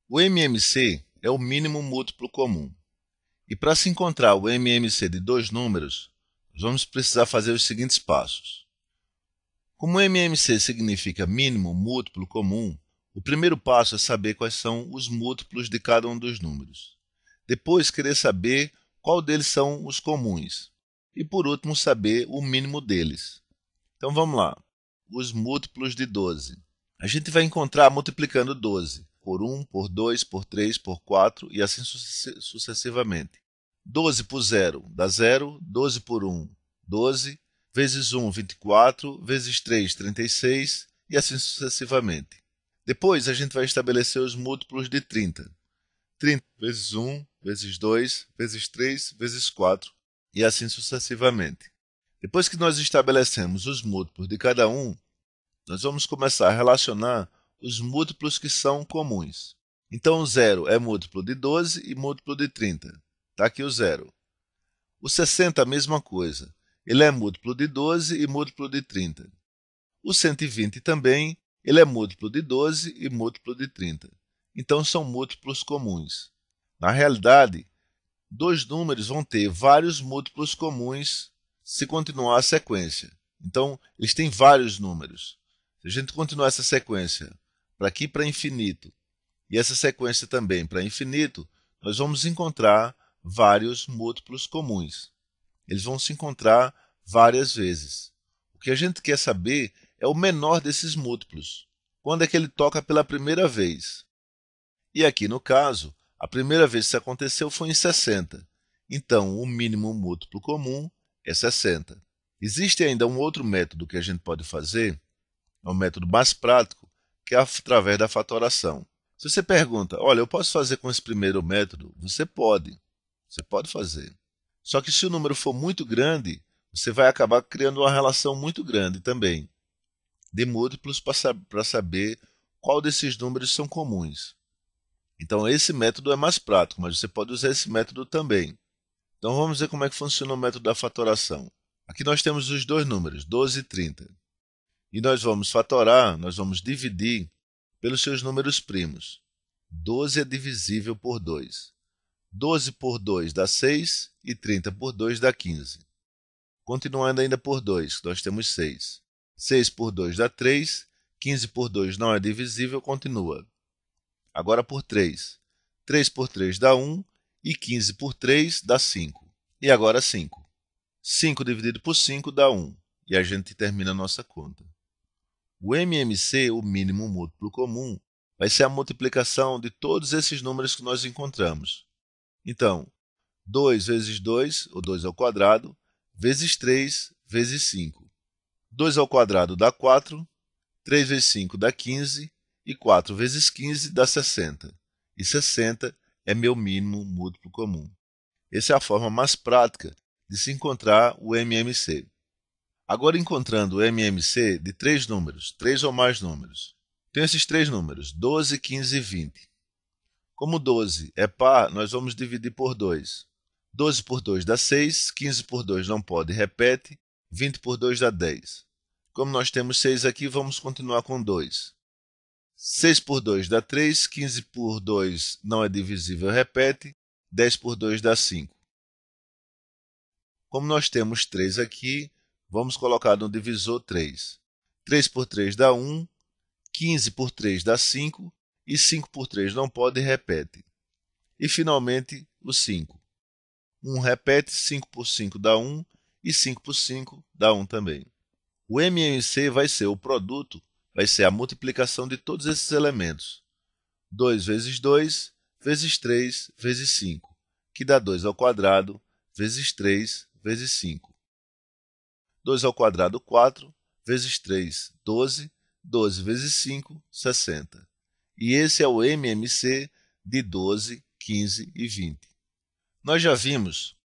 O MMC é o mínimo múltiplo comum. E para se encontrar o MMC de dois números, nós vamos precisar fazer os seguintes passos. Como o MMC significa mínimo múltiplo comum, o primeiro passo é saber quais são os múltiplos de cada um dos números. Depois, querer saber qual deles são os comuns. E por último, saber o mínimo deles. Então vamos lá. Os múltiplos de 12. A gente vai encontrar multiplicando 12 por 1, por 2, por 3, por 4 e assim sucessivamente. 12 por 0 dá 0, 12 por 1, 12, vezes 1, 24, vezes 3, 36 e assim sucessivamente. Depois a gente vai estabelecer os múltiplos de 30. 30 vezes 1, vezes 2, vezes 3, vezes 4 e assim sucessivamente. Depois que nós estabelecemos os múltiplos de cada um, nós vamos começar a relacionar os múltiplos que são comuns. Então, o 0 é múltiplo de 12 e múltiplo de 30. Está aqui o 0. O 60 a mesma coisa. Ele é múltiplo de 12 e múltiplo de 30. O 120 também, ele é múltiplo de 12 e múltiplo de 30. Então, são múltiplos comuns. Na realidade, dois números vão ter vários múltiplos comuns se continuar a sequência. Então, eles têm vários números. Se a gente continuar essa sequência para aqui para infinito e essa sequência também para infinito, nós vamos encontrar vários múltiplos comuns. Eles vão se encontrar várias vezes. O que a gente quer saber é o menor desses múltiplos. Quando é que ele toca pela primeira vez? E aqui no caso, a primeira vez que isso aconteceu foi em 60. Então, o mínimo múltiplo comum é 60. Existe ainda um outro método que a gente pode fazer, é um método mais prático, que é através da fatoração. Se você pergunta, olha, eu posso fazer com esse primeiro método? Você pode fazer. Só que se o número for muito grande, você vai acabar criando uma relação muito grande também, de múltiplos para saber qual desses números são comuns. Então esse método é mais prático, mas você pode usar esse método também. Então vamos ver como é que funciona o método da fatoração. Aqui nós temos os dois números, 12 e 30. E nós vamos fatorar, nós vamos dividir pelos seus números primos. 12 é divisível por 2. 12 por 2 dá 6 e 30 por 2 dá 15. Continuando ainda por 2, nós temos 6. 6 por 2 dá 3, 15 por 2 não é divisível, continua. Agora por 3. 3 por 3 dá 1 e 15 por 3 dá 5. E agora 5. 5 dividido por 5 dá 1. E a gente termina a nossa conta. O MMC, o mínimo múltiplo comum, vai ser a multiplicação de todos esses números que nós encontramos. Então, 2 vezes 2, ou 2 ao quadrado, vezes 3 vezes 5. 2 ao quadrado dá 4, 3 vezes 5 dá 15, e 4 vezes 15 dá 60. E 60 é meu mínimo múltiplo comum. Essa é a forma mais prática de se encontrar o MMC. Agora, encontrando o MMC de três números, três ou mais números. Tenho esses três números, 12, 15 e 20. Como 12 é par, nós vamos dividir por 2. 12 por 2 dá 6, 15 por 2 não pode, repete, 20 por 2 dá 10. Como nós temos 6 aqui, vamos continuar com 2. 6 por 2 dá 3, 15 por 2 não é divisível, repete, 10 por 2 dá 5. Como nós temos 3 aqui, vamos colocar no divisor 3. 3 por 3 dá 1, 15 por 3 dá 5, e 5 por 3 não pode, repete. E finalmente o 5. 1 repete, 5 por 5 dá 1, e 5 por 5 dá 1 também. O MMC vai ser o produto, vai ser a multiplicação de todos esses elementos. 2 vezes 2, vezes 3, vezes 5, que dá 2 ao quadrado, vezes 3, vezes 5. 2 ao quadrado, 4, vezes 3, 12, 12 vezes 5, 60. E esse é o MMC de 12, 15 e 20. Nós já vimos